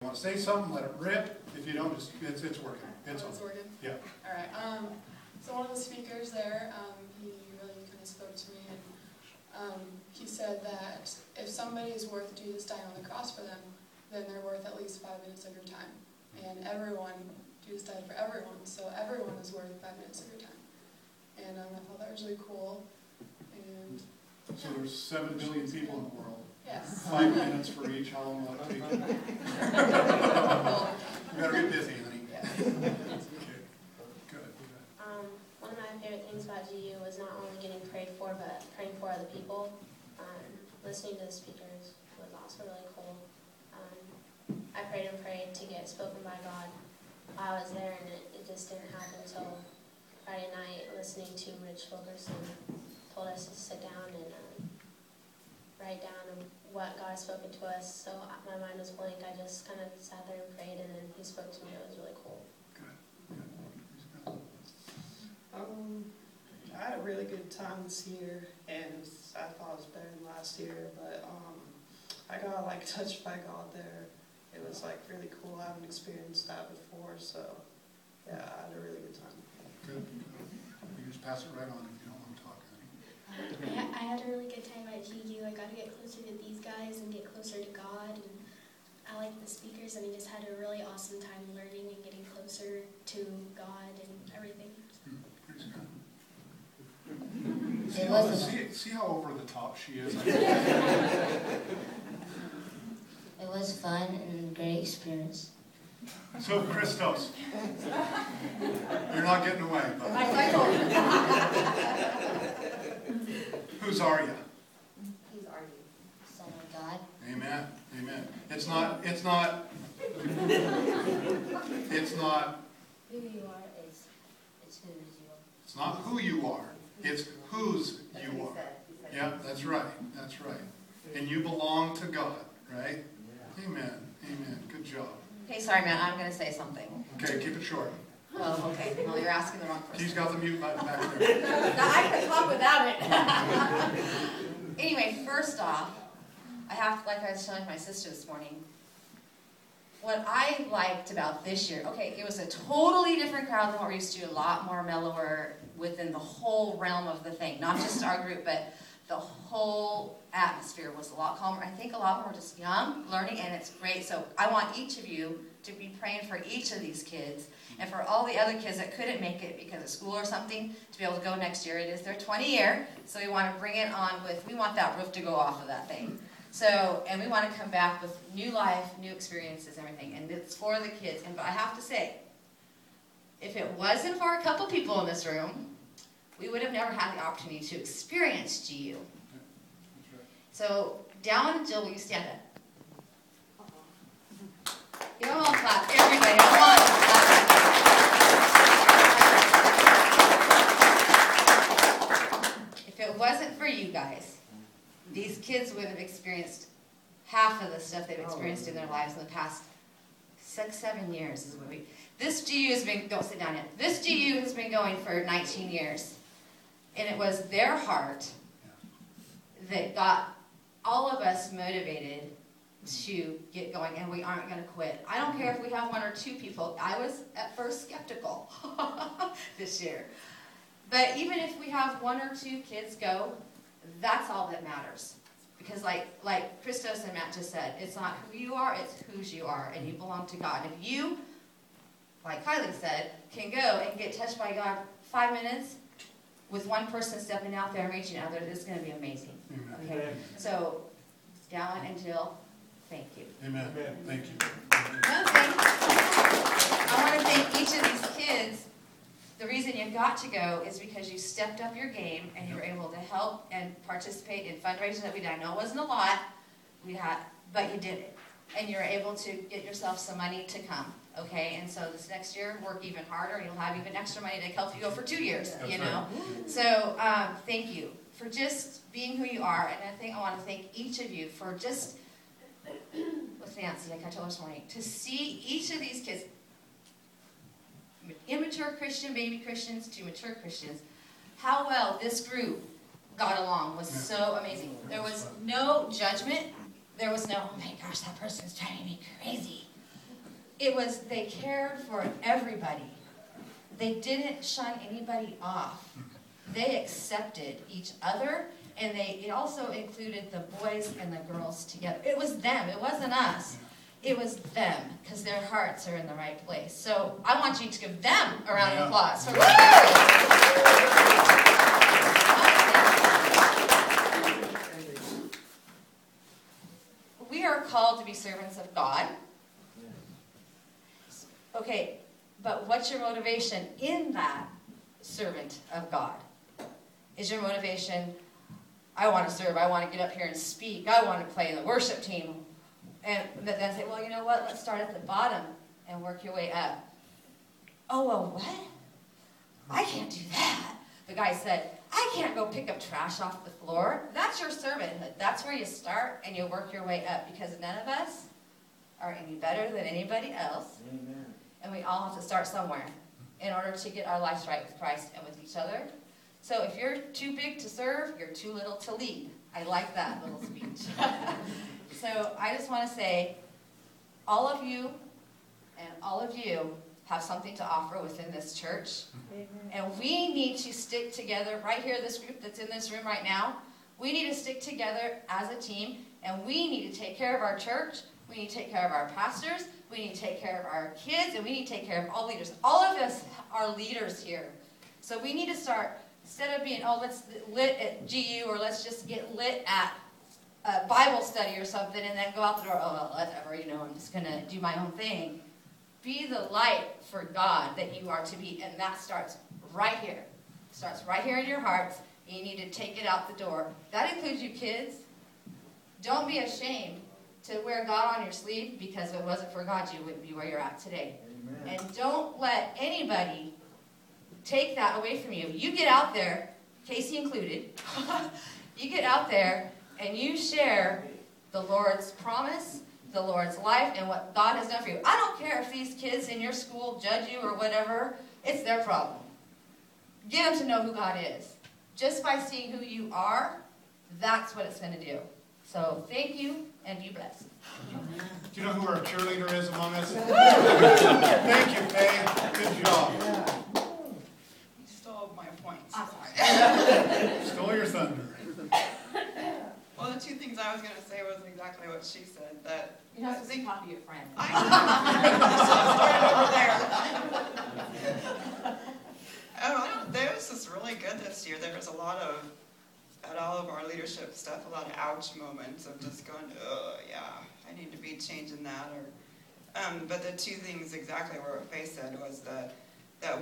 Want to say something, let it rip. If you don't, just it's working. It's working? Yeah. All right. So one of the speakers there, he really kind of spoke to me, and he said that if somebody is worth Jesus dying on the cross for them, then they're worth at least 5 minutes of your time. And everyone, Jesus died for everyone, so everyone is worth 5 minutes of your time. And I thought that was really cool. And so there's 7 billion people in the world. Yes. 5 minutes for each. How long will that take? You better get busy, honey. Yes. Okay. Good. One of my favorite things about GU was not only getting prayed for, but praying for other people. Listening to the speakers was also really cool. I prayed and prayed to get spoken by God while I was there, and it just didn't happen until Friday night, listening to Rich Fulkerson told us to sit down and write down what God has spoken to us. So my mind was blank. I just kind of sat there and prayed, and then he spoke to me. It was really cool. Good. I had a really good time this year, and I thought it was better than last year, but I got touched by God there. It was really cool. I haven't experienced that before, so yeah, I had a really good time. Good. You just pass it right on if you don't want to talk, honey. I had a really good time at GU. I got to get closer to these guys and get closer to God. And I liked the speakers, and I just had a really awesome time learning and getting closer to God and everything. Praise God. See how over the top she is? It was fun and a great experience. So, Christos, you're not getting away. But whose are you? Who are you? Son of God. Amen. Amen. It's not. Who you are is it's whose you are. It's not who you are. It's whose you are. Yeah, that's right. That's right. And you belong to God, right? Amen. Amen. Good job. Okay, sorry, man. I'm going to say something. Okay, keep it short. Oh, okay. Well, you're asking the wrong person. He's got the mute button back there. Now, I could talk without it. Anyway, first off, I have to, like I was telling my sister this morning, what I liked about this year, okay, it was a totally different crowd than what we're used to, a lot more mellower within the whole realm of the thing. Not just our group, but the whole atmosphere was a lot calmer. I think a lot more just young, learning, and it's great. So I want each of you to be praying for each of these kids and for all the other kids that couldn't make it because of school or something to be able to go next year. It is their 20 year, so we want to bring it on with, we want that roof to go off of that thing. So, and we want to come back with new life, new experiences, everything. And it's for the kids. And but I have to say, if it wasn't for a couple people in this room, we would have never had the opportunity to experience GU. So, Dallin and Jill, will you stand up? Give them all a clap. Everybody, come on. If it wasn't for you guys, these kids would have experienced half of the stuff they've experienced in their lives in the past 6-7 years. Is what this GU has been, don't sit down yet. This GU has been going for 19 years. And it was their heart that got all of us motivated to get going, and we aren't going to quit. I don't care if we have 1 or 2 people. I was at first skeptical this year. But even if we have 1 or 2 kids go, that's all that matters. Because like Christos and Matt just said, it's not who you are, it's whose you are, and you belong to God. And if you, like Kylie said, can go and get touched by God 5 minutes, with 1 person stepping out there and reaching out there, this is going to be amazing. Okay? Amen. So, Dallin and Jill, thank you. Amen. Thank you. Another thing, I want to thank each of these kids. The reason you got to go is because you stepped up your game and you were able to help and participate in fundraisers that we did. I know it wasn't a lot, but you did it. And you were able to get yourself some money to come. Okay, and so this next year, work even harder, and you'll have even extra money to help you go for 2 years, you know. So, thank you for just being who you are, and I want to thank each of you for just, with Nancy, like I told her this morning, to see each of these kids, immature Christian, baby Christians to mature Christians, how well this group got along was so amazing. There was no judgment. There was no, oh my gosh, that person's driving me crazy. they cared for everybody. They didn't shun anybody off. They accepted each other, and it also included the boys and the girls together. It was them. It wasn't us. It was them, because their hearts are in the right place. So I want you to give them a round of applause. We are called to be servants of God. Okay, but what's your motivation in that servant of God? Is your motivation, I want to serve, I want to get up here and speak, I want to play in the worship team? And then say, well, you know what, let's start at the bottom and work your way up. Oh, well, what? I can't do that. The guy said, I can't go pick up trash off the floor. That's your servanthood. That's where you start and you work your way up, because none of us are any better than anybody else. Amen. And we all have to start somewhere in order to get our lives right with Christ and with each other. So if you're too big to serve, you're too little to lead. I like that little speech. So I just want to say, all of you and all of you have something to offer within this church. Amen. And we need to stick together right here, this group that's in this room right now. We need to stick together as a team, and we need to take care of our church. We need to take care of our pastors. We need to take care of our kids, and we need to take care of all leaders. All of us are leaders here. So we need to start, instead of being, oh, let's lit at GU, or let's just get lit at a Bible study or something, and then go out the door, oh, well, whatever, you know, I'm just going to do my own thing. Be the light for God that you are to be, and that starts right here. It starts right here in your hearts, and you need to take it out the door. That includes you kids. Don't be ashamed to wear God on your sleeve, because if it wasn't for God, you wouldn't be where you're at today. Amen. And don't let anybody take that away from you. You get out there, Casey included, you get out there and you share the Lord's promise, the Lord's life, and what God has done for you. I don't care if these kids in your school judge you or whatever. It's their problem. Get them to know who God is. Just by seeing who you are, that's what it's going to do. So thank you, and be blessed. Do you know who our cheerleader is among us? Thank you, Faye. Good job. You stole my points. Stole your thunder. Well, the two things I was going to say was exactly what she said. That you have to say copy your friend. I know. There was just really good this year. There was a lot of, at all of our leadership stuff, a lot of ouch moments of just going, oh, yeah, I need to be changing that. Or, but the two things exactly what Faye said was that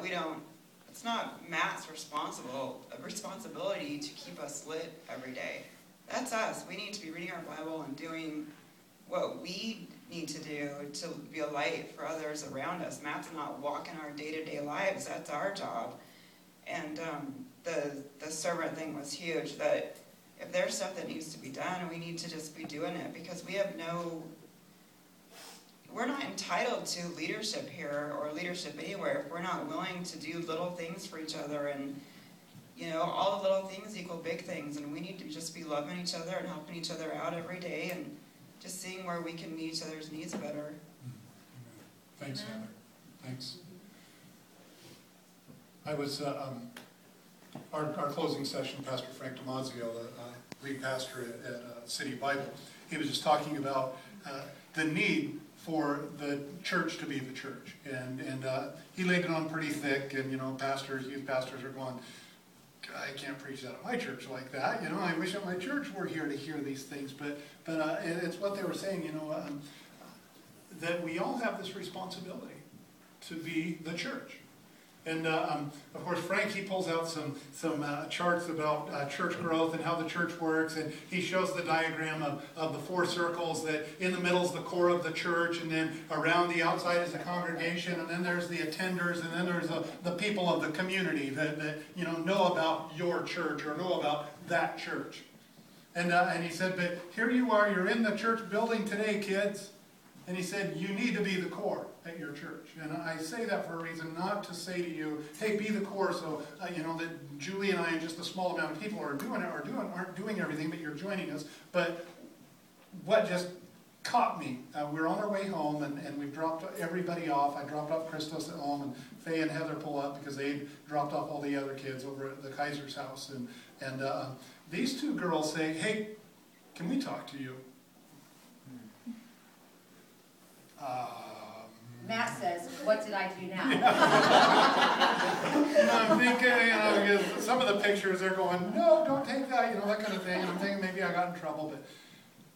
we don't, it's not Matt's responsibility to keep us lit every day. That's us. We need to be reading our Bible and doing what we need to do to be a light for others around us. Matt's not walking our day-to-day lives. That's our job. And the servant thing was huge, that if there's stuff that needs to be done, we need to just be doing it, because we're not entitled to leadership here or leadership anywhere if we're not willing to do little things for each other. And you know, all the little things equal big things, and we need to just be loving each other and helping each other out every day, and just seeing where we can meet each other's needs better. Thanks, Heather. Thanks. I was, our closing session, Pastor Frank Damazio, the lead pastor at City Bible, he was just talking about the need for the church to be the church. And he laid it on pretty thick, and, you know, youth pastors are going, I can't preach that at my church like that. You know, I wish that my church were here to hear these things. But it's what they were saying, you know, that we all have this responsibility to be the church. And of course, Frank, he pulls out some charts about church growth and how the church works, and he shows the diagram of the four circles, that in the middle is the core of the church, and then around the outside is the congregation, and then there's the attenders, and then there's the people of the community that you know about your church or know about that church. And he said, but here you are, you're in the church building today, kids. And he said, you need to be the core at your church. And I say that for a reason, not to say to you, hey, be the core, so you know that Julie and I and just a small amount of people aren't doing everything, but you're joining us. But what just caught me. We're on our way home, and we've dropped everybody off. I dropped off Christos at home, and Faye and Heather pull up because they dropped off all the other kids over at the Kiser's house. And these two girls say, "Hey, can we talk to you?" Matt says, "What did I do now?" I'm thinking, because some of the pictures, they're going, "No, don't take that," that kind of thing. And I'm thinking maybe I got in trouble,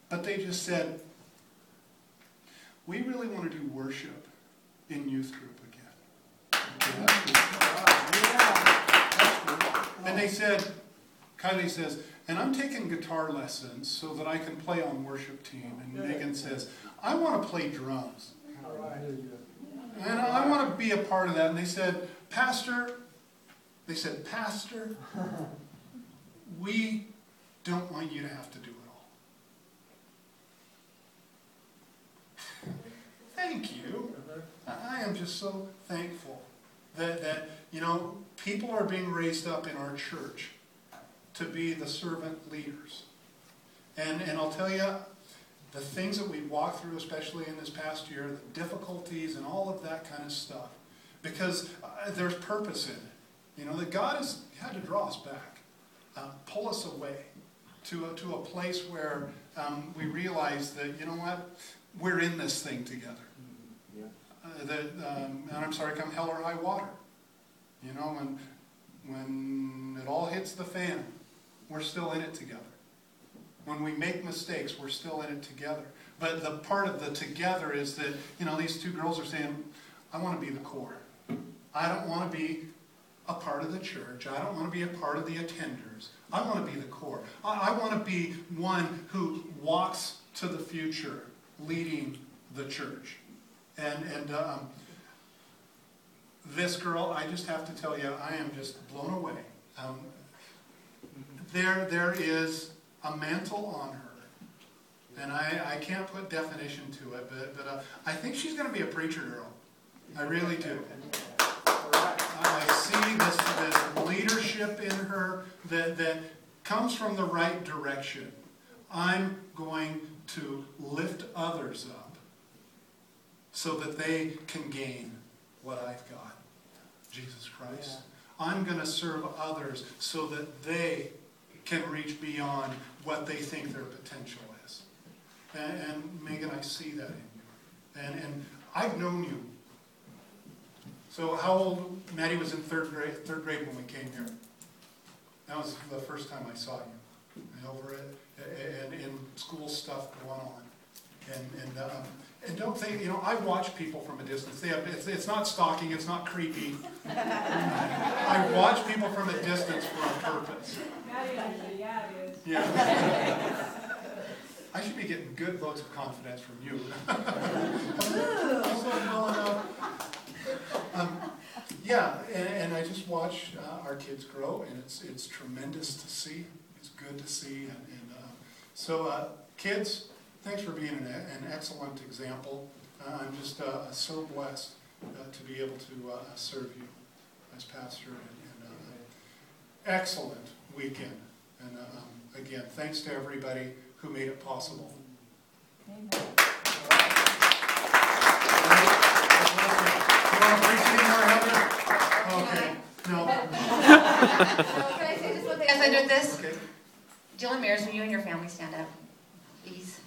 but they just said, "We really want to do worship in youth group again." And they said, Kylie says, "And I'm taking guitar lessons so that I can play on worship team." And Megan says, "I want to play drums. And I want to be a part of that." And they said, Pastor, we don't want you to have to do it all. Thank you. I am just so thankful that people are being raised up in our church to be the servant leaders. And I'll tell you, the things that we've walked through, especially in this past year, the difficulties and all of that kind of stuff, because there's purpose in it. That God has had to draw us back, pull us away to a place where we realize that, we're in this thing together. And I'm sorry, come hell or high water. When it all hits the fan, we're still in it together. When we make mistakes, we're still in it together. But the part of the together is that, these two girls are saying, "I want to be the core. I don't want to be a part of the church. I don't want to be a part of the attenders. I want to be the core. I want to be one who walks to the future, leading the church." And this girl, I just have to tell you, I am just blown away. There is a mantle on her, and I can't put definition to it, but I think she's going to be a preacher girl. I really do. I see this leadership in her that comes from the right direction. I'm going to lift others up so that they can gain what I've got, Jesus Christ. I'm going to serve others so that they can reach beyond what they think their potential is. And Megan, I see that in you. And I've known you. So how old? Maddie was in third grade when we came here. That was the first time I saw you. Over it, and in school stuff going on. And don't think, I watch people from a distance. It's not stalking, it's not creepy. I watch people from a distance for a purpose. Yeah, it is. Yeah. I should be getting good votes of confidence from you. And I just watch our kids grow, and it's tremendous to see. It's good to see. So kids, thanks for being an excellent example. I'm just so blessed to be able to serve you as pastor. And excellent weekend. And again, thanks to everybody who made it possible. Amen. You want to preach anymore, Heather? Okay. No. Can I say just one thing as I do this? Okay. Jill and Maris, will you and your family stand up, please?